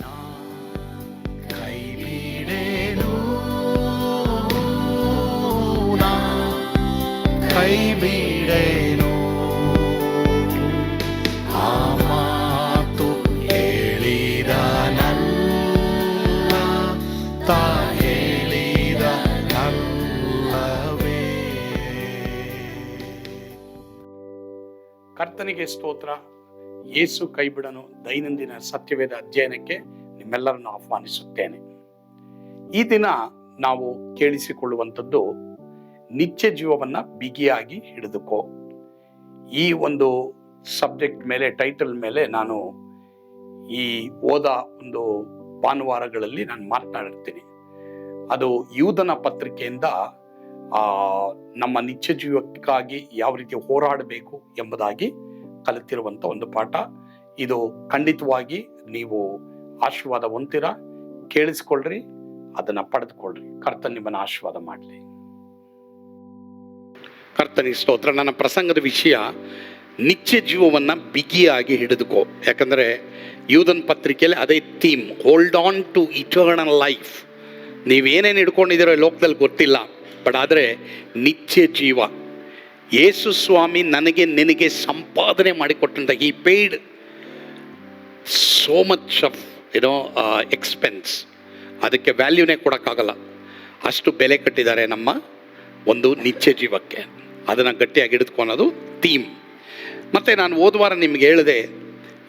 ನಾ ಕೈ ಬಿಡೇನು, ನಾ ಕೈ ಬಿಡೇನು, ಆ ಮಾತು ಹೇಳಿದ ನನ್ನ ತಾ ಹೇಳಿದ ನಲ್ಲವೇ. ಕರ್ತನಿಗೆ ಸ್ತೋತ್ರ. ಯೇಸು ಕೈಬಿಡನು ದೈನಂದಿನ ಸತ್ಯವೇದ ಅಧ್ಯಯನಕ್ಕೆ ನಿಮ್ಮೆಲ್ಲರನ್ನು ಆಹ್ವಾನಿಸುತ್ತೇನೆ. ಈ ದಿನ ನಾವು ಕೇಳಿಸಿಕೊಳ್ಳುವಂಥದ್ದು ನಿತ್ಯ ಜೀವವನ್ನ ಬಿಗಿಯಾಗಿ ಹಿಡಿದುಕೋ. ಈ ಒಂದು ಸಬ್ಜೆಕ್ಟ್ ಮೇಲೆ, ಟೈಟಲ್ ಮೇಲೆ ನಾನು ಈ ಹೋದ ಒಂದು ಭಾನುವಾರಗಳಲ್ಲಿ ನಾನು ಮಾತನಾಡಿರ್ತೀನಿ. ಅದು ಯೂದನ ಪತ್ರಿಕೆಯಿಂದ ನಮ್ಮ ನಿತ್ಯ ಜೀವಕ್ಕಾಗಿ ಯಾವ ರೀತಿ ಹೋರಾಡಬೇಕು ಎಂಬುದಾಗಿ ಕಲಿತಿರುವಂತ ಒಂದು ಪಾಠ. ಇದು ಖಂಡಿತವಾಗಿ ನೀವು ಆಶೀರ್ವಾದ ಹೊಂದಿರ, ಕೇಳಿಸ್ಕೊಳ್ರಿ, ಅದನ್ನ ಪಡೆದುಕೊಳ್ಳ್ರಿ. ಕರ್ತನ ನಿಮ್ಮನ್ನ ಆಶೀರ್ವಾದ ಮಾಡಲಿ. ಕರ್ತನಿಗೆ ಸ್ತೋತ್ರ. ನನ್ನ ಪ್ರಸಂಗದ ವಿಷಯ ನಿತ್ಯ ಜೀವವನ್ನ ಬಿಗಿಯಾಗಿ ಹಿಡಿದುಕೋ. ಯಾಕಂದ್ರೆ ಯೂದನ್ ಪತ್ರಿಕೆಯಲ್ಲಿ ಅದೇ theme, hold on to eternal life. ನೀವೇನೇನು ಹಿಡ್ಕೊಂಡಿದ್ದೀರೋ ಲೋಕದಲ್ಲಿ ಗೊತ್ತಿಲ್ಲ, ಬಟ್ ಆದರೆ ನಿತ್ಯ ಜೀವ ಯೇಸು ಸ್ವಾಮಿ ನನಗೆ ನಿನಗೆ ಸಂಪಾದನೆ ಮಾಡಿಕೊಟ್ಟಂತ ಈ paid so much of expense. ಅದಕ್ಕೆ ವ್ಯಾಲ್ಯೂನೇ ಕೊಡೋಕ್ಕಾಗಲ್ಲ, ಅಷ್ಟು ಬೆಲೆ ಕಟ್ಟಿದ್ದಾರೆ ನಮ್ಮ ಒಂದು ನಿತ್ಯ ಜೀವಕ್ಕೆ. ಅದನ್ನು ಗಟ್ಟಿಯಾಗಿ ಹಿಡಿದುಕೊಳ್ಳೋದು ಥೀಮ್. ಮತ್ತು ನಾನು ಹೋದವಾರ ನಿಮ್ಗೆ ಹೇಳಿದೆ,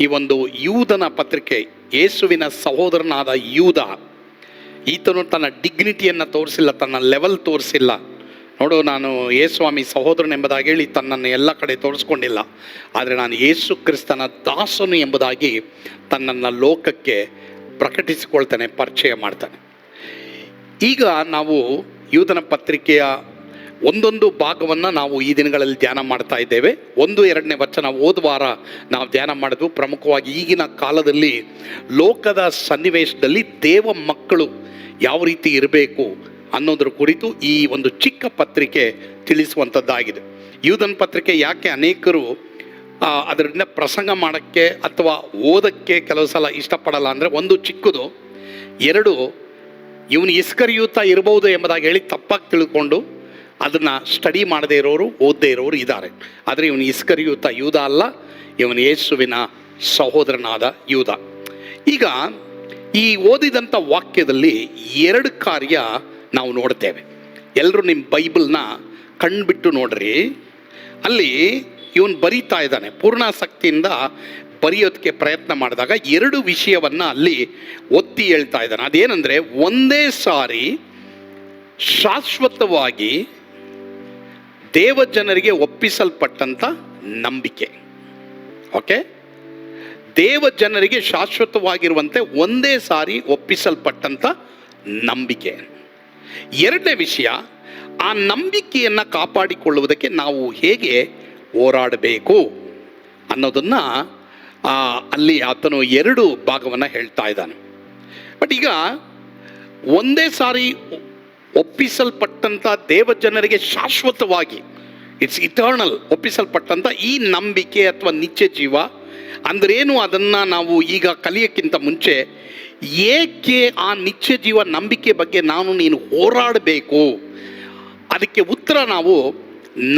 ಈ ಒಂದು ಯೂದನ ಪತ್ರಿಕೆ, ಯೇಸುವಿನ ಸಹೋದರನಾದ ಯೂದ, ಈತನು ತನ್ನ ಡಿಗ್ನಿಟಿಯನ್ನು ತೋರಿಸಿಲ್ಲ, ತನ್ನ ಲೆವೆಲ್ ತೋರಿಸಿಲ್ಲ. ನೋಡು, ನಾನು ಯೇಸುಸ್ವಾಮಿ ಸಹೋದರನೆಂಬುದಾಗಿ ಹೇಳಿ ತನ್ನನ್ನು ಎಲ್ಲ ಕಡೆ ತೋರಿಸ್ಕೊಂಡಿಲ್ಲ, ಆದರೆ ನಾನು ಯೇಸು ಕ್ರಿಸ್ತನ ದಾಸನು ಎಂಬುದಾಗಿ ತನ್ನನ್ನು ಲೋಕಕ್ಕೆ ಪ್ರಕಟಿಸಿಕೊಳ್ತಾನೆ, ಪರಿಚಯ ಮಾಡ್ತಾನೆ. ಈಗ ನಾವು ಯೂದನ ಪತ್ರಿಕೆಯ ಒಂದೊಂದು ಭಾಗವನ್ನು ನಾವು ಈ ದಿನಗಳಲ್ಲಿ ಧ್ಯಾನ ಮಾಡ್ತಾ ಇದ್ದೇವೆ. 1-2ನೇ ವಚನ ಹೋದವಾರ ನಾವು ಧ್ಯಾನ ಮಾಡಿದ್ವು. ಪ್ರಮುಖವಾಗಿ ಈಗಿನ ಕಾಲದಲ್ಲಿ ಲೋಕದ ಸನ್ನಿವೇಶದಲ್ಲಿ ದೇವ ಮಕ್ಕಳು ಯಾವ ರೀತಿ ಇರಬೇಕು ಅನ್ನೋದ್ರ ಕುರಿತು ಈ ಒಂದು ಚಿಕ್ಕ ಪತ್ರಿಕೆ ತಿಳಿಸುವಂಥದ್ದಾಗಿದೆ. ಯೂದನ್ ಪತ್ರಿಕೆ ಯಾಕೆ ಅನೇಕರು ಅದರಿಂದ ಪ್ರಸಂಗ ಮಾಡೋಕ್ಕೆ ಅಥವಾ ಓದಕ್ಕೆ ಕೆಲವು ಸಲ ಇಷ್ಟಪಡಲ್ಲ ಅಂದರೆ, ಒಂದು ಚಿಕ್ಕದು, 2 ಇವನು ಇಸ್ಕರಿಯೂತ ಇರಬಹುದು ಎಂಬುದಾಗಿ ಹೇಳಿ ತಪ್ಪಾಗಿ ತಿಳ್ಕೊಂಡು ಅದನ್ನು ಸ್ಟಡಿ ಮಾಡದೇ ಇರೋರು, ಓದದೇ ಇರೋರು ಇದ್ದಾರೆ. ಆದರೆ ಇವನು ಇಸ್ಕರಿಯೂತ ಯೂದ ಅಲ್ಲ, ಇವನು ಯೇಸುವಿನ ಸಹೋದರನಾದ ಯೂದ. ಈಗ ಈ ಓದಿದಂಥ ವಾಕ್ಯದಲ್ಲಿ 2 ಕಾರ್ಯ ನಾವು ನೋಡ್ತೇವೆ. ಎಲ್ಲರೂ ನಿಮ್ಮ ಬೈಬಲ್ನ ಕಣ್ಬಿಟ್ಟು ನೋಡ್ರಿ. ಅಲ್ಲಿ ಇವನು ಬರೀತಾ ಇದ್ದಾನೆ, ಪೂರ್ಣಾಸಕ್ತಿಯಿಂದ ಬರೆಯೋದಕ್ಕೆ ಪ್ರಯತ್ನ ಮಾಡಿದಾಗ 2 ವಿಷಯವನ್ನು ಅಲ್ಲಿ ಒತ್ತಿ ಹೇಳ್ತಾ ಇದ್ದಾನೆ. ಅದೇನೆಂದರೆ, ಒಂದೇ ಸಾರಿ ಶಾಶ್ವತವಾಗಿ ದೇವಜನರಿಗೆ ಒಪ್ಪಿಸಲ್ಪಟ್ಟಂಥ ನಂಬಿಕೆ. ಓಕೆ, ದೇವಜನರಿಗೆ ಶಾಶ್ವತವಾಗಿರುವಂತೆ ಒಂದೇ ಸಾರಿ ಒಪ್ಪಿಸಲ್ಪಟ್ಟಂಥ ನಂಬಿಕೆ. 2ನೇ ವಿಷಯ, ಆ ನಂಬಿಕೆಯನ್ನು ಕಾಪಾಡಿಕೊಳ್ಳುವುದಕ್ಕೆ ನಾವು ಹೇಗೆ ಹೋರಾಡಬೇಕು ಅನ್ನೋದನ್ನು ಅಲ್ಲಿ ಆತನು 2 ಭಾಗವನ್ನು ಹೇಳ್ತಾ ಇದ್ದಾನೆ. ಬಟ್ ಈಗ ಒಂದೇ ಸಾರಿ ಒಪ್ಪಿಸಲ್ಪಟ್ಟಂಥ ದೇವಜನರಿಗೆ ಶಾಶ್ವತವಾಗಿ, ಇಟ್ಸ್ ಇಟರ್ನಲ್, ಒಪ್ಪಿಸಲ್ಪಟ್ಟಂಥ ಈ ನಂಬಿಕೆ ಅಥವಾ ನಿತ್ಯ ಜೀವ ಅಂದ್ರೇನು, ಅದನ್ನು ನಾವು ಈಗ ಕಲಿಯೋಕ್ಕಿಂತ ಮುಂಚೆ ಏಕೆ ಆ ನಿತ್ಯ ಜೀವ ನಂಬಿಕೆ ಬಗ್ಗೆ ನೀನು ಹೋರಾಡಬೇಕು, ಅದಕ್ಕೆ ಉತ್ತರ ನಾವು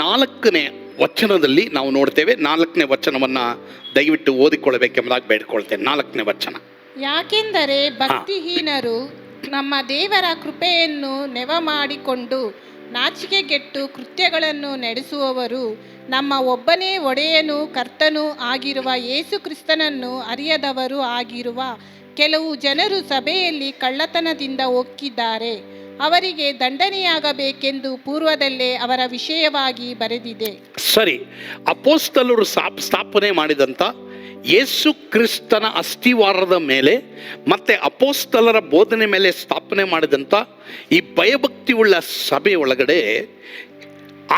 4ನೇ ವಚನದಲ್ಲಿ ನಾವು ನೋಡ್ತೇವೆ. 4ನೇ ವಚನವನ್ನು ದಯವಿಟ್ಟು ಓದಿಕೊಳ್ಳಬೇಕೆಂಬುದಾಗಿ ಬೇಡ್ಕೊಳ್ತೇನೆ. 4ನೇ ವಚನ, ಯಾಕೆಂದರೆ ಭಕ್ತಿಹೀನರು ನಮ್ಮ ದೇವರ ಕೃಪೆಯನ್ನು ನೆವ ಮಾಡಿಕೊಂಡು ನಾಚಿಕೆಗೆಟ್ಟು ಕೃತ್ಯಗಳನ್ನು ನಡೆಸುವವರು, ನಮ್ಮ ಒಬ್ಬನೇ ಒಡೆಯನೂ ಕರ್ತನೂ ಆಗಿರುವ ಯೇಸು ಕ್ರಿಸ್ತನನ್ನು ಅರಿಯದವರು ಆಗಿರುವ ಕೆಲವು ಜನರು ಸಭೆಯಲ್ಲಿ ಕಳ್ಳತನದಿಂದ ಒಕ್ಕಿದ್ದಾರೆ. ಅವರಿಗೆ ದಂಡನೆಯಾಗಬೇಕೆಂದು ಪೂರ್ವದಲ್ಲೇ ಅವರ ವಿಷಯವಾಗಿ ಬರೆದಿದೆ. ಸರಿ, ಅಪೊಸ್ತಲರು ಸ್ಥಾಪನೆ ಮಾಡಿದಂಥ ಯೇಸು ಕ್ರಿಸ್ತನ ಅಸ್ಥಿವಾರದ ಮೇಲೆ ಮತ್ತೆ ಅಪೊಸ್ತಲರ ಬೋಧನೆ ಮೇಲೆ ಸ್ಥಾಪನೆ ಮಾಡಿದಂಥ ಈ ಭಯಭಕ್ತಿ ಉಳ್ಳ ಸಭೆ ಒಳಗಡೆ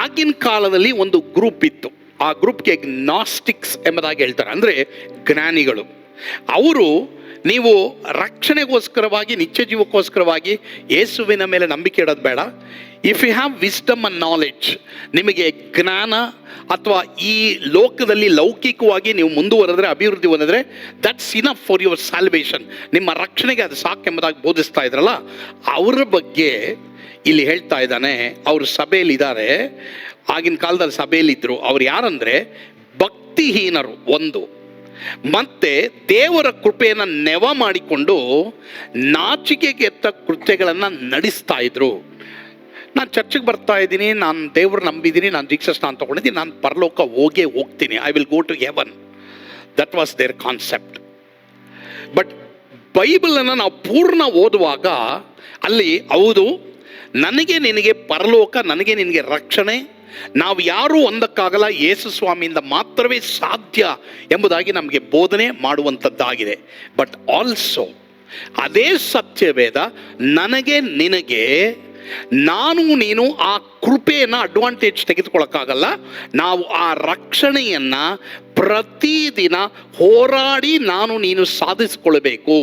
ಆಗಿನ ಕಾಲದಲ್ಲಿ ಒಂದು ಗ್ರೂಪ್ ಇತ್ತು. ಆ ಗ್ರೂಪ್ಗೆ ಗ್ನಾಸ್ಟಿಕ್ಸ್ ಎಂಬುದಾಗಿ ಹೇಳ್ತಾರೆ, ಅಂದರೆ ಜ್ಞಾನಿಗಳು. ಅವರು ನೀವು ರಕ್ಷಣೆಗೋಸ್ಕರವಾಗಿ, ನಿತ್ಯ ಜೀವಕ್ಕೋಸ್ಕರವಾಗಿ ಯೇಸುವಿನ ಮೇಲೆ ನಂಬಿಕೆ ಇಡೋದು ಬೇಡ, if you have wisdom and knowledge, ನಿಮಗೆ ಜ್ಞಾನ ಅಥವಾ ಈ ಲೋಕದಲ್ಲಿ ಲೌಕಿಕವಾಗಿ ನೀವು ಮುಂದುವರೆದ್ರೆ, ಅಭಿವೃದ್ಧಿ ಹೊಂದಿದ್ರೆ, that's enough for your salvation. ನಿಮ್ಮ ರಕ್ಷಣೆಗೆ ಅದು ಸಾಕೆಂಬುದಾಗಿ ಬೋಧಿಸ್ತಾ ಇದ್ರಲ್ಲ, ಅವರ ಬಗ್ಗೆ ಇಲ್ಲಿ ಹೇಳ್ತಾ ಇದ್ದಾನೆ. ಅವರು ಸಭೆಯಲ್ಲಿದ್ದಾರೆ, ಆಗಿನ ಕಾಲದಲ್ಲಿ ಸಭೆಯಲ್ಲಿದ್ದರು. ಅವ್ರು ಯಾರಂದರೆ ಭಕ್ತಿಹೀನರು ಒಂದು, ಮತ್ತೆ ದೇವರ ಕೃಪೆಯನ್ನು ನೆವ ಮಾಡಿಕೊಂಡು ನಾಚಿಕೆಗೆತ್ತ ಕೃತ್ಯಗಳನ್ನು ನಡೆಸ್ತಾ ಇದ್ರು. ನಾನು ಚರ್ಚಿಗೆ ಬರ್ತಾ ಇದ್ದೀನಿ, ನಾನು ದೇವ್ರು ನಂಬಿದ್ದೀನಿ, ನಾನು ದೀಕ್ಷಾ ಸ್ನಾನ ತೊಗೊಂಡಿದ್ದೀನಿ, ನಾನು ಪರಲೋಕ ಹೋಗ್ತೀನಿ, I will go to heaven. That was their concept. But ಬೈಬಲನ್ನು ನಾವು ಪೂರ್ಣ ಓದುವಾಗ ಅಲ್ಲಿ ಹೌದು, ನನಗೆ ನಿನಗೆ ಪರಲೋಕ, ನನಗೆ ನಿನಗೆ ರಕ್ಷಣೆ, ನಾವು ಯಾರೂ ಒಂದಕ್ಕಾಗಲ್ಲ, ಯೇಸು ಸ್ವಾಮಿಯಿಂದ ಮಾತ್ರವೇ ಸಾಧ್ಯ ಎಂಬುದಾಗಿ ನಮಗೆ ಬೋಧನೆ ಮಾಡುವಂಥದ್ದಾಗಿದೆ. ಬಟ್ ಆಲ್ಸೋ ಅದೇ ಸತ್ಯವೇದ ನನಗೆ ನಿನಗೆ, ನಾನು ನೀನು ಆ ಕೃಪೆಯನ್ನು ಅಡ್ವಾಂಟೇಜ್ ತೆಗೆದುಕೊಳ್ಳೋಕ್ಕಾಗಲ್ಲ. ನಾವು ಆ ರಕ್ಷಣೆಯನ್ನು ಪ್ರತಿದಿನ ಹೋರಾಡಿ ನಾನು ನೀನು ಸಾಧಿಸಿಕೊಳ್ಬೇಕು.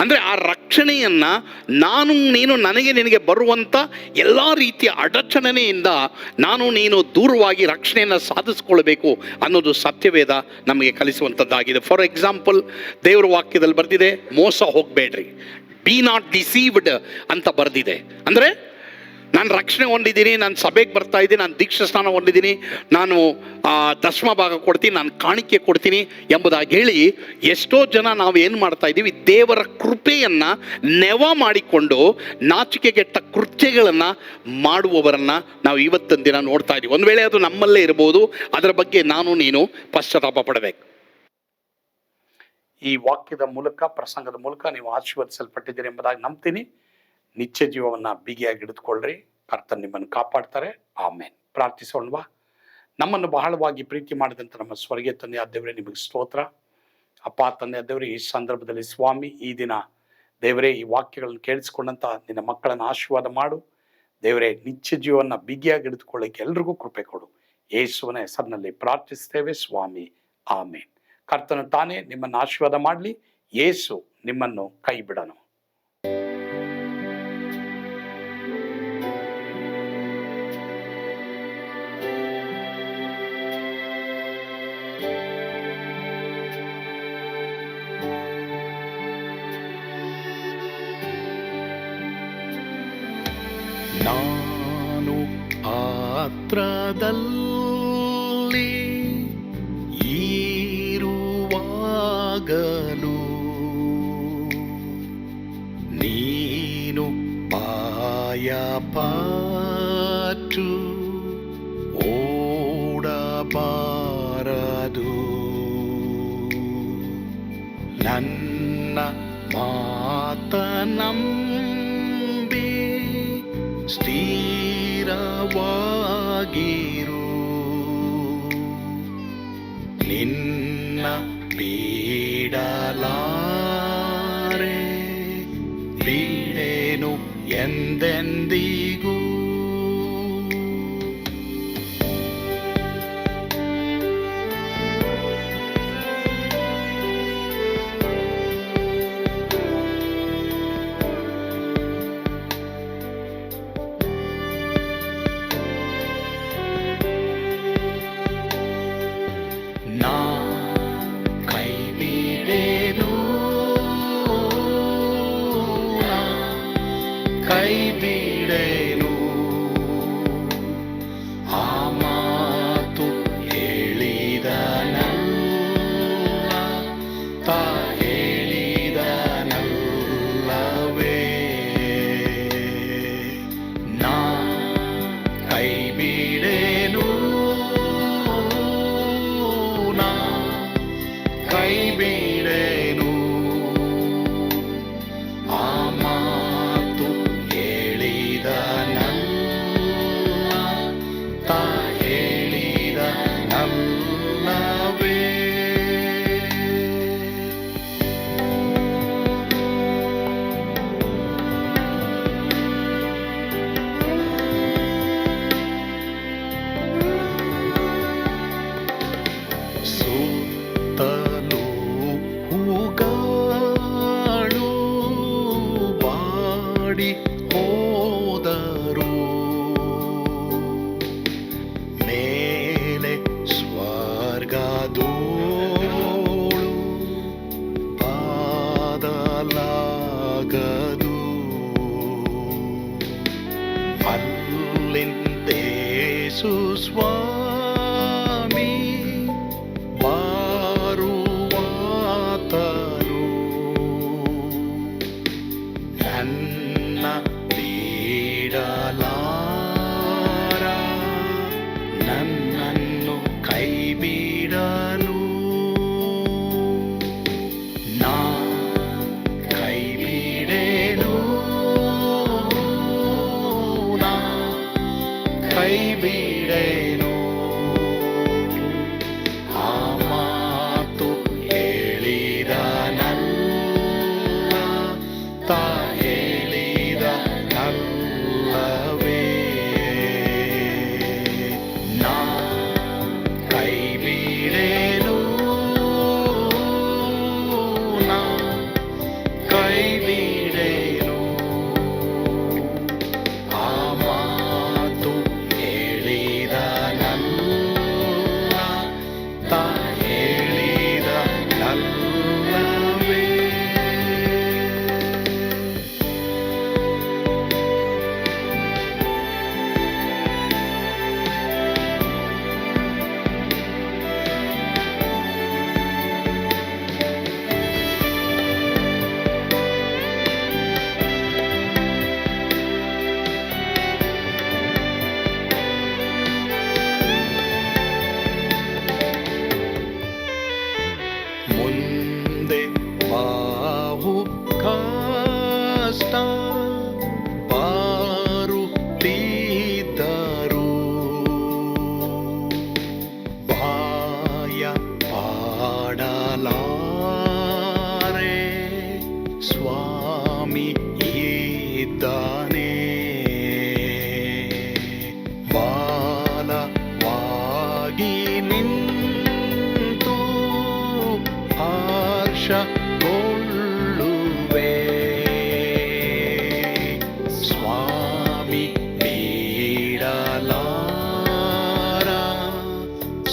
ಅಂದರೆ ಆ ರಕ್ಷಣೆಯನ್ನು ನಾನು ನೀನು, ನನಗೆ ನಿನಗೆ ಬರುವಂಥ ಎಲ್ಲ ರೀತಿಯ ಅಡಚಣೆಯಿಂದ ನಾನು ನೀನು ದೂರವಾಗಿ ರಕ್ಷಣೆಯನ್ನು ಸಾಧಿಸ್ಕೊಳ್ಬೇಕು ಅನ್ನೋದು ಸತ್ಯವೇದ ನಮಗೆ ಕಲಿಸುವಂಥದ್ದಾಗಿದೆ. ಫಾರ್ ಎಕ್ಸಾಂಪಲ್, ದೇವರ ವಾಕ್ಯದಲ್ಲಿ ಬರೆದಿದೆ, ಮೋಸ ಹೋಗಬೇಡ್ರಿ, ಬಿ ನಾಟ್ ಡಿಸೀವ್ಡ್ ಅಂತ ಬರೆದಿದೆ. ಅಂದರೆ ನಾನು ರಕ್ಷಣೆ ಹೊಂದಿದ್ದೀನಿ, ನಾನು ಸಭೆಗೆ ಬರ್ತಾ ಇದ್ದೀನಿ, ನಾನು ದೀಕ್ಷಾ ಸ್ನಾನ ಹೊಂದಿದ್ದೀನಿ, ನಾನು ದಶಮ ಭಾಗ ಕೊಡ್ತೀನಿ, ನಾನು ಕಾಣಿಕೆ ಕೊಡ್ತೀನಿ ಎಂಬುದಾಗಿ ಹೇಳಿ ಎಷ್ಟೋ ಜನ ನಾವು ಏನು ಮಾಡ್ತಾ ಇದ್ದೀವಿ, ದೇವರ ಕೃಪೆಯನ್ನು ನೆವ ಮಾಡಿಕೊಂಡು ನಾಚಿಕೆಗೆಟ್ಟ ಕೃತ್ಯಗಳನ್ನು ಮಾಡುವವರನ್ನು ನಾವು ಇವತ್ತಿನ ದಿನ ನೋಡ್ತಾ ಇದ್ದೀವಿ. ಒಂದು ವೇಳೆ ಅದು ನಮ್ಮಲ್ಲೇ ಇರ್ಬೋದು, ಅದರ ಬಗ್ಗೆ ನಾನು ನೀನು ಪಶ್ಚಾತ್ತಾಪ ಪಡಬೇಕು. ಈ ವಾಕ್ಯದ ಮೂಲಕ, ಪ್ರಸಂಗದ ಮೂಲಕ ನೀವು ಆಶೀರ್ವದಿಸಲ್ಪಟ್ಟಿದ್ದೀರಿ ಎಂಬುದಾಗಿ ನಂಬ್ತೀನಿ. ನಿತ್ಯ ಜೀವವನ್ನು ಬಿಗಿಯಾಗಿ ಹಿಡಿದುಕೊಳ್ಳ್ರಿ. ಕರ್ತನು ನಿಮ್ಮನ್ನು ಕಾಪಾಡ್ತಾರೆ. ಆಮೇನ್. ಪ್ರಾರ್ಥಿಸೋಣವಾ? ನಮ್ಮನ್ನು ಬಹಳವಾಗಿ ಪ್ರೀತಿ ಮಾಡಿದಂಥ ನಮ್ಮ ಸ್ವರ್ಗೀಯ ತಂದೆಯಾದ ದೇವರೇ, ನಿಮಗೆ ಸ್ತೋತ್ರ. ಅಪ್ಪ ತಂದೆಯಾದ ದೇವರೇ, ಈ ಸಂದರ್ಭದಲ್ಲಿ ಸ್ವಾಮಿ, ಈ ದಿನ ದೇವರೇ ಈ ವಾಕ್ಯಗಳನ್ನು ಕೇಳಿಸ್ಕೊಂಡಂಥ ನಿನ್ನ ಮಕ್ಕಳನ್ನು ಆಶೀರ್ವಾದ ಮಾಡು. ದೇವರೇ, ನಿತ್ಯ ಜೀವವನ್ನು ಬಿಗಿಯಾಗಿ ಹಿಡಿದುಕೊಳ್ಳೋಕ್ಕೆ ಎಲ್ರಿಗೂ ಕೃಪೆ ಕೊಡು. ಯೇಸುವಿನ ಹೆಸರಿನಲ್ಲಿ ಪ್ರಾರ್ಥಿಸ್ತೇವೆ ಸ್ವಾಮಿ. ಆಮೇನ್. ಕರ್ತನು ತಾನೇ ನಿಮ್ಮನ್ನು ಆಶೀರ್ವಾದ ಮಾಡಲಿ. ಯೇಸು ನಿಮ್ಮನ್ನು ಕೈ ಬಿಡನು. ನಾನು ಪಾತ್ರದಲ್ಲಿ ಇರುವಾಗಲೂ ನೀನು ಭಯಪಟ್ಟು ಓಡಬಾರದು. ನನ್ನ ಮಾತನಂಬಿ ಸ್ಥಿರವಾಗಿರು. ನಿನ್ನ ಬಿಡಲಾರೆ, ಬಿಡೆನು ಎಂದೆಂದಿಗೂ. ಕೈ ಬಿಡೆನು, ಆ ಮಾತು ಹೇಳಿದನಲ್ಲ, ತಾ ಹೇಳಿದನಲ್ಲವೇ. ನಾ ಕೈ ಬಿಡೆನು, ನಾ ಕೈ ಬಿಡೆನು, ಆ ಮಾತು ಹೇಳಿದನಲ್ಲ. ಅಲ್ಲಿಂದೇಸು ಸ್ವಾಮಿ ಬಾರುವಾತನು ನನ್ನ ಬಿಡಲಾರ, ನನ್ನನ್ನು ಕೈ ಬಿಡನು. ನಾ ಕೈ ಬಿಡೆನು, ನಾ ಕೈ ಬಿಡೆನು. ಆ ಮಾತು ಹೇಳಿದನಲ್ಲ, ತಾ ಹೇಳಿದನಲ್ಲವೇ. ನಾ ಕೈ ಬಿಡೆನು, ನಾ ಕೈ ಬಿಡೆನು. ಆ ಮಾತು ಹೇಳಿದನಲ್ಲ, ತಾ ಹೇಳಿದನಲ್ಲವೇ. ಮುಂದೆ ಬಾವು ಕಷ್ಟ ಬಾರುತ್ತಿದ್ದರು, ಬಾಯ ಪಾಡಲಾರೆ ಸ್ವಾಮಿ ಇದ್ದಾನೆ. ಬಾಲವಾಗಿ ನಿಂತು ಹರ್ಷಗೊಳ್ಳುವೆ. ಸ್ವಾಮಿ ಬಿಡಲಾರ,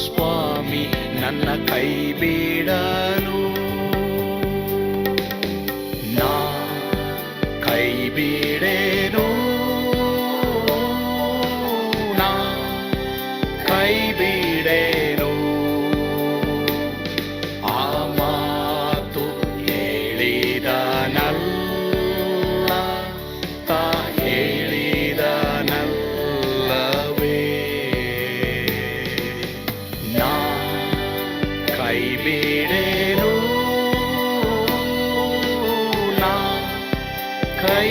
ಸ್ವಾಮಿ ನನ್ನ ಕೈ ಬಿಡನು. ನಾ ಕೈ ಬಿಡೆನು, ನಾ ಕೈ ಬಿಡೆನು. ಆ ಮಾತು ಹೇಳಿದನಲ್ಲ, ತಾ ಹೇಳಿದನಲ್ಲವೇ. ನಾ ಕೈ ಬಿಡೆನು, ನಾ ಕೈ